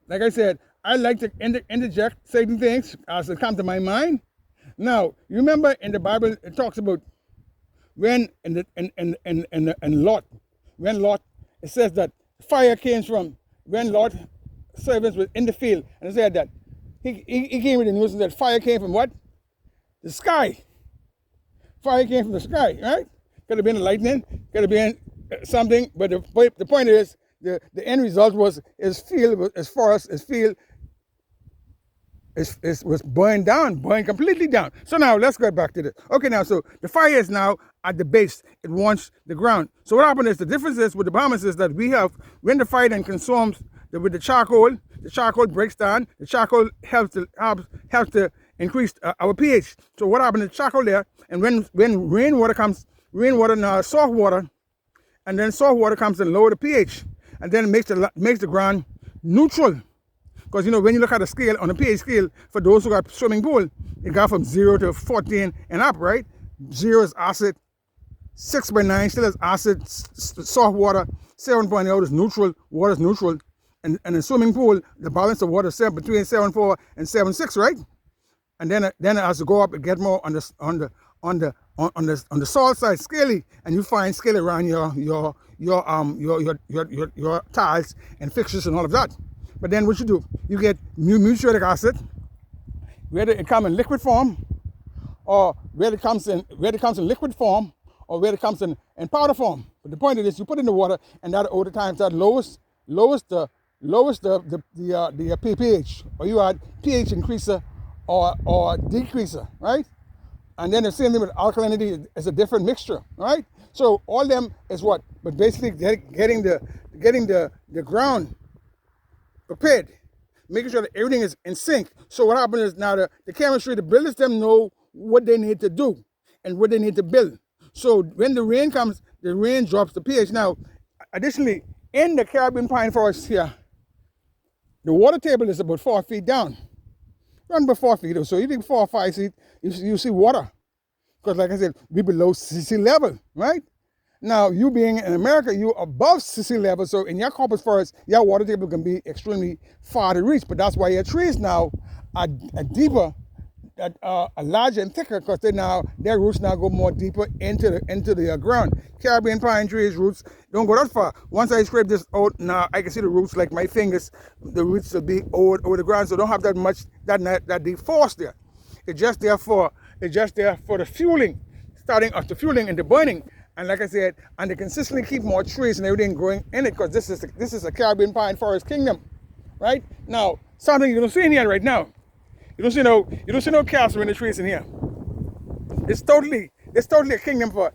Like I said, I like to interject certain things as they come to my mind. Now, you remember in the Bible, it talks about when Lot, it says that fire came from when Lot's servants were in the field, and it said that he came with the news that fire came from what? The sky. Fire came from the sky, right? Could have been a lightning, could have been something, but the point is, the end result was his field, his forest, his field was burned completely down. So now let's go back to this. Okay, now so the fire is now at the base. It wants the ground. So what happened is the difference is with the Bahamas is that we have, when the fire then consumes with the charcoal breaks down. The charcoal helps to increase our pH. So what happened is charcoal there, and when rainwater comes, rainwater now soft water, and then salt water comes and lower the pH, and then it makes the ground neutral. Because, you know, when you look at a scale, on a pH scale, for those who got swimming pool, it got from 0 to 14 and up, right? 0 is acid, 6/9 still is acid, soft water, 7.0 is neutral, water is neutral. And in a swimming pool, the balance of water is between 7.4 and 7.6, right? And then it has to go up and get more on the salt side, scaly, and you find scaly around your tiles and fixtures and all of that. But then what you do, you get muriatic acid, whether it comes in liquid form, or whether it comes in liquid form, or whether it comes in powder form. But the point of this, you put it in the water, and that over time that lowers the pH, or you add pH increaser or decreaser, right? And then the same thing with alkalinity is a different mixture, right? So all them is what, but basically getting the ground prepared, making sure that everything is in sync. So what happens is now the chemistry, the builders them know what they need to do and what they need to build. So when the rain comes, the rain drops the pH. Now, additionally, in the Caribbean pine forest here, the water table is about 4 feet down. Around about 4 feet or so. You think 4 or 5 feet, you see water. Because like I said, we below sea level, right? Now, you being in America, you're above sea level, so in your coppice forest, your water table can be extremely far to reach. But that's why your trees now are deeper, larger and thicker, because their roots now go more deeper into the ground. Caribbean pine trees roots don't go that far. Once I scrape this out, now I can see the roots like my fingers. The roots will be over the ground, so don't have that deep force there. It's just there for the fueling, starting off the fueling and the burning. And like I said, and they consistently keep more trees and everything growing in it, because this is a Caribbean pine forest kingdom, right? Now, something you don't see in here right now. You don't see no castle in the trees in here. It's totally a kingdom for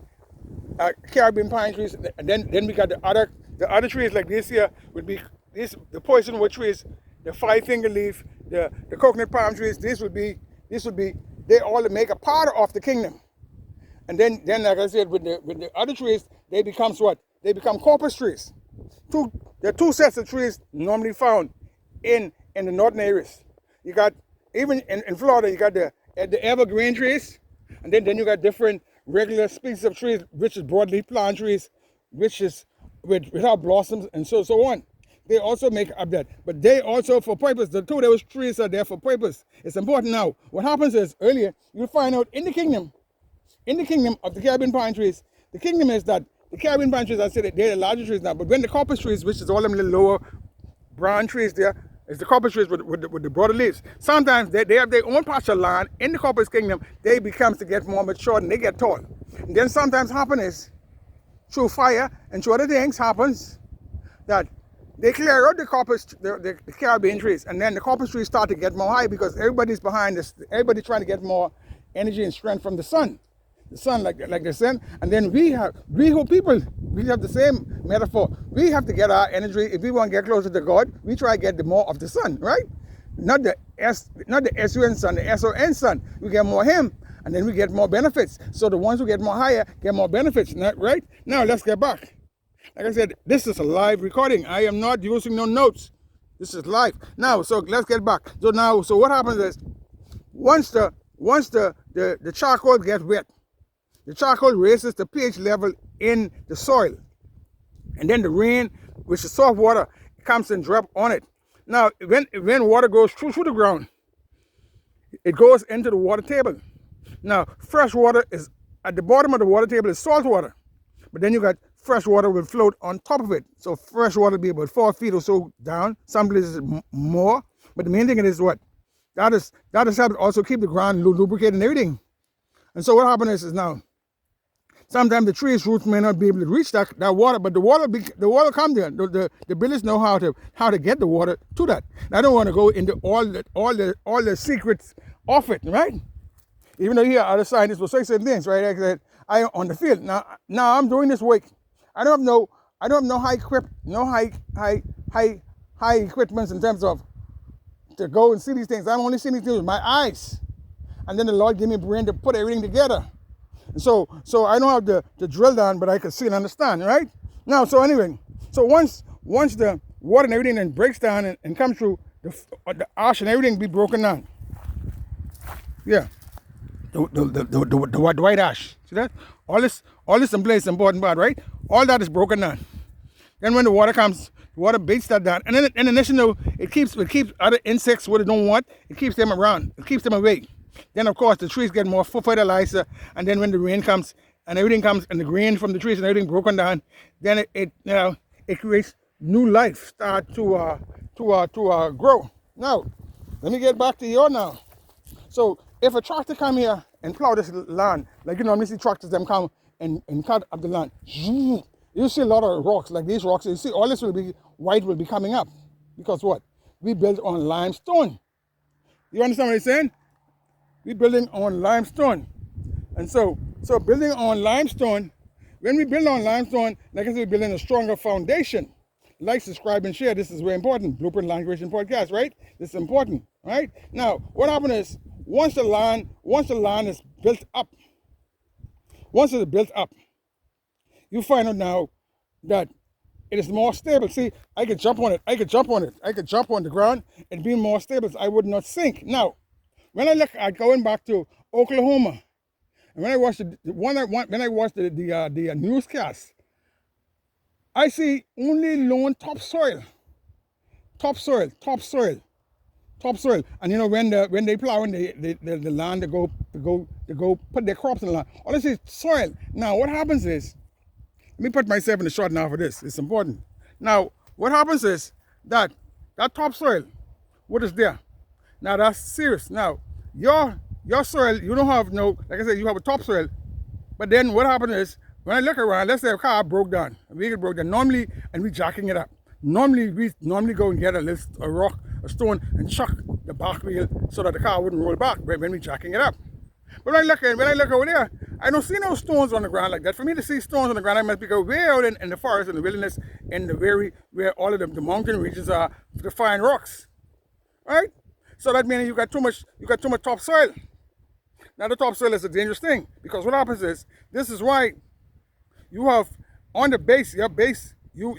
Caribbean pine trees. And then we got the other trees like this here would be the poisonwood trees, the 5-finger leaf, the coconut palm trees. This would be they all make a part of the kingdom. And then like I said, with the other trees, they become what? They become coppice trees. There are two sets of trees normally found in the northern areas. You got, even in Florida, you got the evergreen trees, and then you got different regular species of trees, which is broadleaf plant trees, which is without blossoms, and so on. They also make up that, but they also for purpose. The two of those trees are there for purpose. It's important now. What happens is earlier you find out in the kingdom of the Caribbean pine trees, the kingdom is that the Caribbean pine trees, I said they're the larger trees now, but when the coppice trees, which is all them little lower brown trees there, is the coppice trees with the broader leaves. Sometimes they have their own patch of land in the coppice kingdom. They becomes to get more mature and they get tall. And then sometimes happen is through fire and through other things happens that they clear out the the Caribbean trees, and then the copper trees start to get more high because everybody's behind this. Everybody's trying to get more energy and strength from the sun. The sun, like the sun, and then we who people, we have the same metaphor. We have to get our energy. If we want to get closer to God, we try to get the more of the sun, right? Not the SUN sun, the SON sun. We get more him, and then we get more benefits. So the ones who get more higher get more benefits, right? Now let's get back. Like I said, this is a live recording. I am not using no notes. This is live. Now, so let's get back. So what happens is, once the charcoal gets wet, the charcoal raises the pH level in the soil. And then the rain, which is soft water, comes and drop on it. Now, when water goes through the ground, it goes into the water table. Now, fresh water is, at the bottom of the water table is salt water. But then you got fresh water will float on top of it. So fresh water will be about 4 feet or so down. Some places more. But the main thing is what? That is helped also keep the ground lubricated and everything. And so what happens is now, sometimes the tree's roots may not be able to reach that water, but the water come there. The builders know how to get the water to that. I don't want to go into all the secrets of it, right? Even though here other scientists will say certain things, right? Like I said, I am on the field now. I'm doing this work. I don't have no high equipment in terms of to go and see these things. I'm only seeing these things with my eyes, and then the Lord gave me a brain to put everything together. So I don't have to drill down, but I can see and understand, right? Now, so anyway, so once the water and everything then breaks down and comes through, the ash and everything be broken down. Yeah, the white ash. See that? All this in place, important part, right? All that is broken down. Then when the water comes, the water beats that down, and then in addition to it keeps other insects what they don't want. It keeps them around. It keeps them away. Then of course the trees get more fertilizer, and then when the rain comes and everything comes and the grain from the trees and everything broken down, then it creates new life start to grow. Now let me get back to you now. So if a tractor come here and plow this land, like you normally see tractors them come and cut up the land, you see a lot of rocks like these rocks. You see all this will be coming up because what? We built on limestone. You understand what I'm saying? We're building on limestone. And so building on limestone, when we build on limestone, like I said, we're building a stronger foundation. Like, subscribe, and share. This is very important. Blueprint Land Creation Podcast, right? This is important, right? Now, what happens is, once the land is built up, you find out now that it is more stable. See, I could jump on it. I could jump on the ground and be more stable. So I would not sink. Now, when I look at going back to Oklahoma, and when I watched the newscast, I see only lone topsoil. And you know when they plow in the land to go put their crops in the land, all I see is soil. Now what happens is, let me put myself in the shot now for this. It's important. Now what happens is that topsoil, what is there? Now that's serious. Now your soil, you don't have no, like I said, you have a topsoil. But then what happens is, when I look around, let's say a car broke down, a vehicle broke down, normally, and we jacking it up. Normally, we go and get a rock, a stone, and chuck the back wheel so that the car wouldn't roll back when we jacking it up. But when I look over there, I don't see no stones on the ground like that. For me to see stones on the ground, I must be go way out in the forest, in the wilderness, in the where all of the mountain regions are to find rocks, right? So that means you got too much topsoil. Now the topsoil is a dangerous thing, because what happens is, this is why you have on the base, your base, you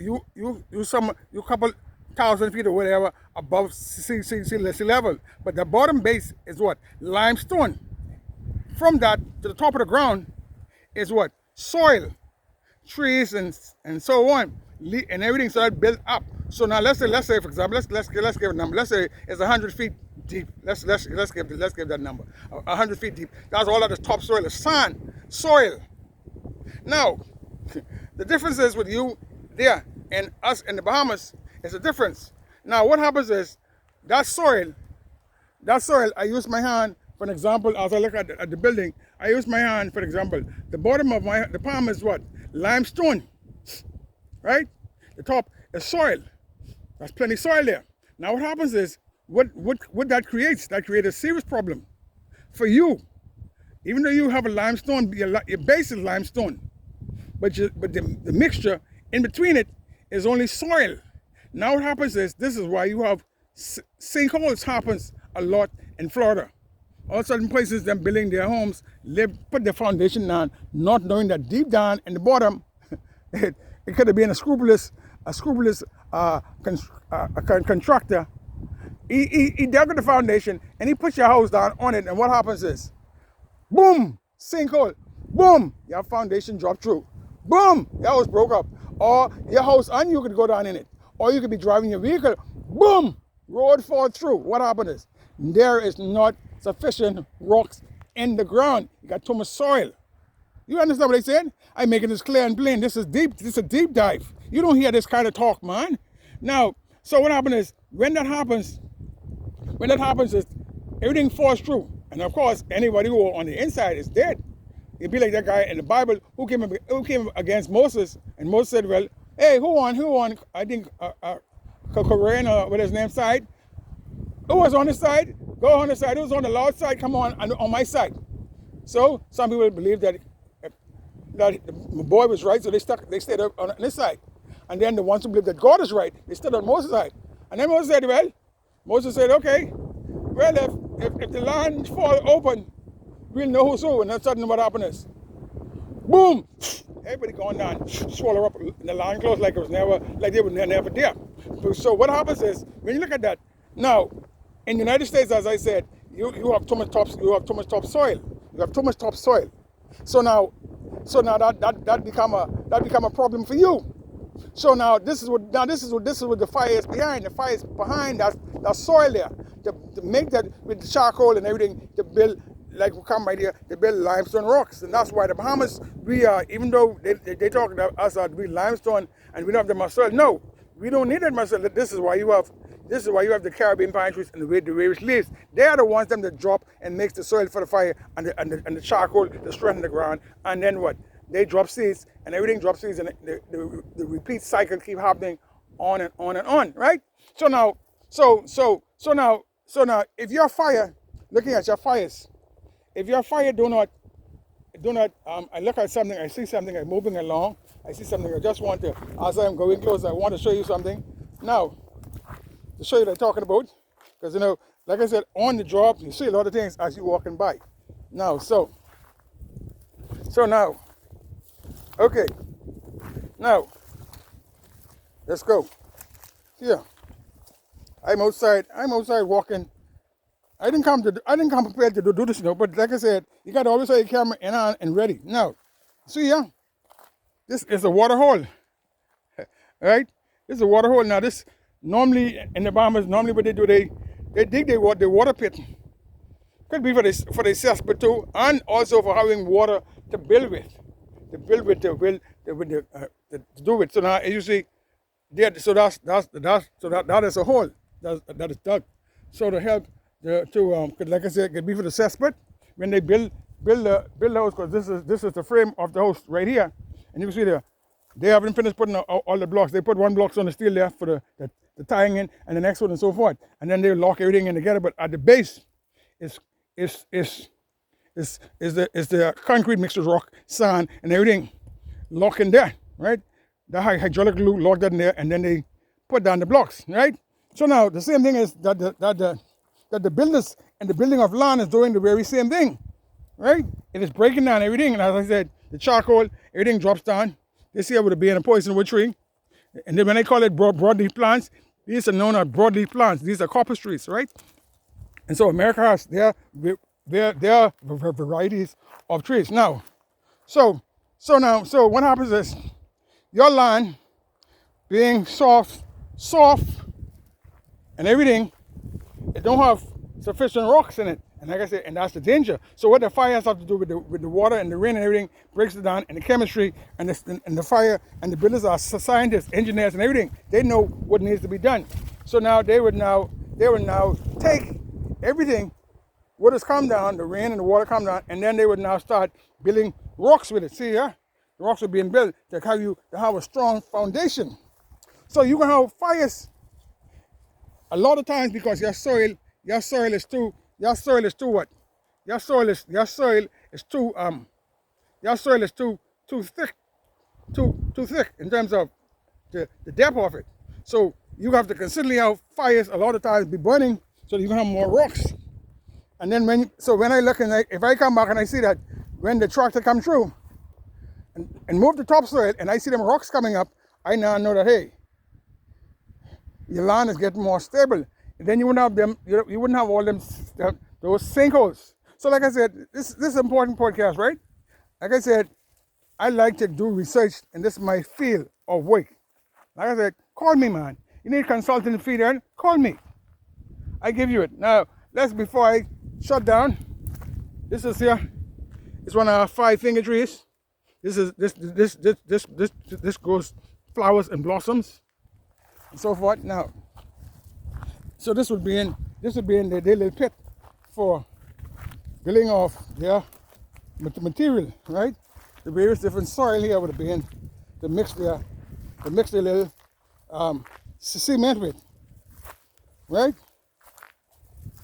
couple thousand feet or whatever above sea level. But the bottom base is what? Limestone. From that to the top of the ground is what? Soil, trees and so on, and everything. So that built up. So now let's say for example, let's give a number. Let's say it's 100 feet deep. Let's give that number. 100 feet deep. That's all of the topsoil is sand, soil. Now, the difference is with you there and us in the Bahamas is a difference. Now, what happens is that soil, I use my hand for an example. As I look at the building, I use my hand for example. The bottom of the palm is what? Limestone, right? The top is soil. That's plenty soil there. Now what happens is, what that creates a serious problem for you. Even though you have a limestone, your base is limestone, but the mixture in between it is only soil. Now what happens is, this is why you have sinkholes happens a lot in Florida. All certain places, them building their homes, put their foundation down, not knowing that deep down in the bottom, it could have been a scrupulous constructor. He dug the foundation and he puts your house down on it, and what happens is, boom, sinkhole, boom, your foundation dropped through, boom, your house broke up, or your house and you could go down in it, or you could be driving your vehicle, boom, road fall through. What happened is, there is not sufficient rocks in the ground. You got too much soil. You understand what I said? I'm making this clear and plain. This is deep. This is a deep dive. You don't hear this kind of talk, man. Now, so what happens is, when that happens is, everything falls through. And of course, anybody who on the inside is dead. It'd be like that guy in the Bible who came against Moses, and Moses said, well, hey, who won? I think Korean, or what his name, side. Who was on his side? Go on the side. Who's on the Lord's side? Come on my side. So some people believe that the boy was right, so they stayed up on this side. And then the ones who believe that God is right, they stayed on Moses' side. And then Moses said, okay, well, if the land fall open, we'll know who's who. And then suddenly what happened is, boom, everybody going down, swallow up, and the land closed like they were never there. So what happens is, when you look at that, now, in the United States, as I said, you have too much topsoil. You have too much topsoil. So now that become a problem for you. So now this is what the fire is behind. The fire is behind that soil there. To make that with the charcoal and everything, to build, like we come right here, they build limestone rocks. And that's why the Bahamas, we are, even though they talk about us as we limestone and we don't have the much soil. No, we don't need that much soil. This is why you have the Caribbean pine trees and the various leaves. They are the ones that drop and makes the soil for the fire and the charcoal to strengthen the ground. And then what? They drop seeds, and everything drops seeds, and the repeat cycle keep happening on and on and on, right? So now, if your fire, looking at your fires, if your fire do not, I look at something, I see something, I'm moving along, I see something, I just want to, as I'm going close, I want to show you something. Now, to show you what I'm talking about, because like I said, on the job, you see a lot of things as you're walking by. Now, so now, okay, now, let's go. Here, I'm outside walking. I didn't come prepared to do this, but like I said, you got to always have your camera in on and ready. Now, see here, this is a water hole, right? This is a water hole. Now, this, normally in the Bahamas, what they do, they dig the water pit. Could be for the cesspit too, and also for having water to build with. To do it. So now, as you see, that is a hole that is dug. So to help like I said, could be for the cesspit when they build the house, because this is the frame of the house right here, and you can see they haven't finished putting all the blocks. They put one block on the steel there for the tying in, and the next one and so forth, and then they lock everything in together. But at the base is the concrete mixed with rock, sand, and everything locked in there, right? The hydraulic glue locked that in there, and then they put down the blocks, right? So now the same thing is that the builders and the building of land is doing the very same thing, right? It is breaking down everything, and as I said, the charcoal, everything drops down. This here would have been a poisonwood tree, and then when they call it broadleaf plants, these are known as broadleaf plants. These are coppice trees, right? And so America has their varieties of trees. Now, so what happens is, your land being soft, and everything, it don't have sufficient rocks in it. And like I said, and that's the danger. So what the fires have to do with the water and the rain and everything breaks it down, and the chemistry and the fire, and the builders are scientists, engineers, and everything. They know what needs to be done. So now they would now take everything, what has come down, the rain and the water come down, and then they would now start building rocks with it. See here? The rocks are being built to have a strong foundation. So you can have fires a lot of times because your soil is too what? Your soil is too thick, too thick in terms of the depth of it. So you have to constantly have fires a lot of times be burning so that you can have more rocks. And then when I look and if I come back and I see that when the tractor come through and move the topsoil and I see them rocks coming up, I now know that, hey, your land is getting more stable. And then you wouldn't have them, you wouldn't have all them those sinkholes. So like I said, this is an important podcast, right? Like I said, I like to do research and this is my field of work. Like I said, call me, man. You need consulting fee there? Call me. I give you it. Now, before I shut down, this is here. It's one of our 5-finger trees. This grows flowers and blossoms and so forth. Now, so this would be in the little pit for building off their material, right? The various different soil here would be in to mix their little cement with, right?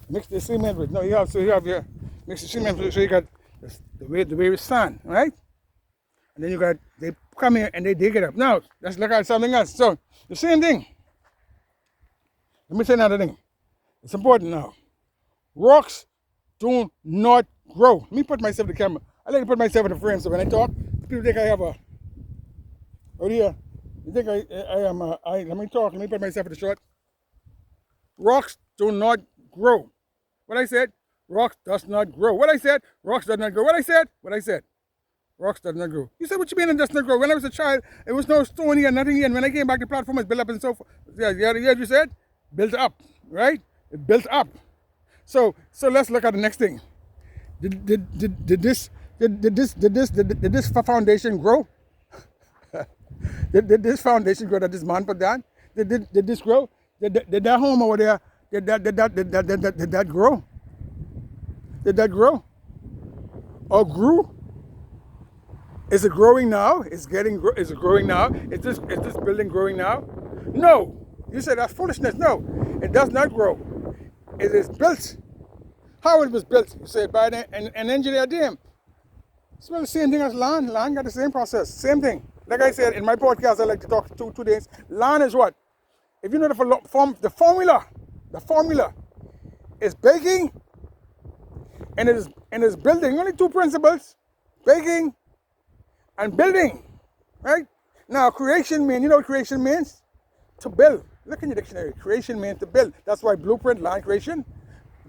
Mix the cement with. No, you have your mix the cement with, so you got the various sand, right? And then they come here and they dig it up. Now, let's look at something else. So, the same thing. Let me say another thing. It's important now. Rocks do not grow. Let me put myself in the camera. I like to put myself in the frame so when I talk, people think I have a... Oh dear. You think I am a... Let me talk. Let me put myself in the shot. Rocks do not grow. What I said? Rocks does not grow. What I said? Rocks does not grow. What I said? What I said? Rocks does not grow. You said, what you mean it does not grow? When I was a child, there was no stone here, nothing here. And when I came back, the platform was built up and so forth. Yeah, you said? Built up, right? It built up. So let's look at the next thing. Did this foundation grow? did this foundation grow that this man put down? Did this grow? Did that home over there? Did that grow? Did that grow? Or grew? Is it growing now? Is it growing now? Is this building growing now? No. You said that's foolishness. No, it does not grow. It is built. How it was built? You said by an engineer dam. It's well the same thing as land. Land got the same process. Same thing. Like I said in my podcast, I like to talk 2 days. Land is what? If you know the formula is baking and it is building. Only 2 principles: baking and building. Right? Now creation means, you know what creation means? To build. Look in your dictionary. Creation means to build. That's why Blueprint Land Creation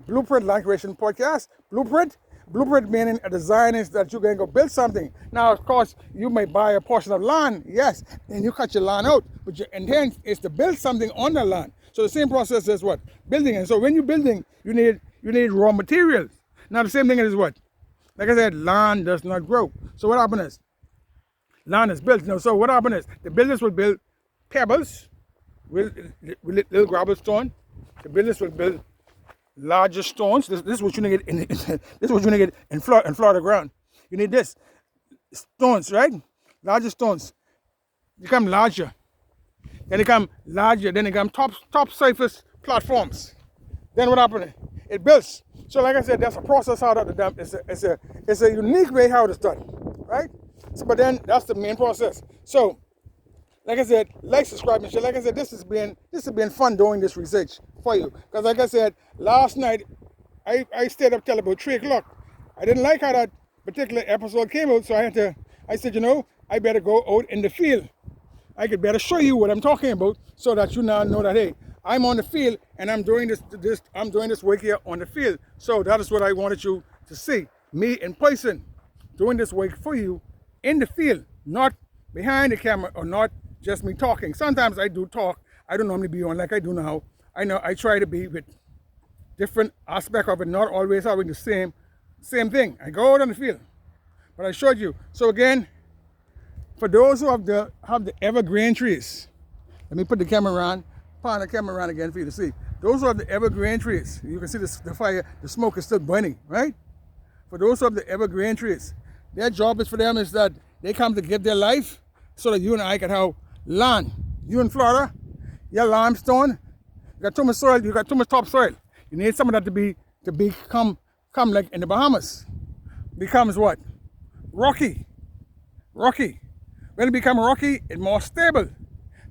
podcast. Blueprint meaning a design is that you're going to go build something. Now, of course, you may buy a portion of land, yes, and you cut your land out, but your intent is to build something on the land. So the same process is what? Building. And so when you're building, you need raw materials. Now the same thing is what? Like I said, land does not grow. So what happens is, land is built. So what happens is, the builders will build pebbles, with little gravel stone. The builders will build larger stones. This is what you need in Florida ground. You need this stones, right? Larger stones. They become larger. Then they become larger. Then they become top surface platforms. Then what happens? It builds. So like I said, that's a process how that done. It's a unique way how it's done, right? So, but then that's the main process. So, like I said, like, subscribe, and share. Like I said, this has been fun doing this research for you. Because like I said, last night I stayed up till about 3 o'clock. I didn't like how that particular episode came out, so I said, I better go out in the field. I could better show you what I'm talking about, so that you now know that, hey, I'm on the field and I'm doing this work here on the field. So that is what I wanted you to see. Me in person doing this work for you in the field, not behind the camera or not just me talking. Sometimes I do talk. I don't normally be on like I do now. I know I try to be with different aspect of it, not always having the same thing. I go out on the field, but I showed you. So again, for those who have the evergreen trees, let me put the camera around, pan the camera around again for you to see. Those who have the evergreen trees, you can see the fire, the smoke is still burning, right? For those who have the evergreen trees, their job is for them is that they come to give their life so that you and I can have land. You in Florida, your limestone, got too much soil, you got too much topsoil. You need some of that to become like in the Bahamas. Becomes what? Rocky. Rocky. When it becomes rocky, it's more stable.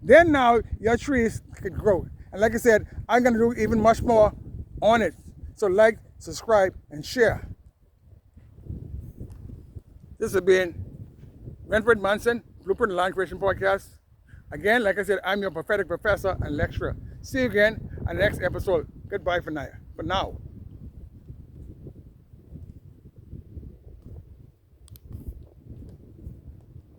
Then now your trees can grow. And like I said, I'm gonna do even much more on it. So like, subscribe, and share. This has been Renford Manson, Blueprint Land Creation Podcast. Again, like I said, I'm your prophetic professor and lecturer. See you again on the next episode. Goodbye for now.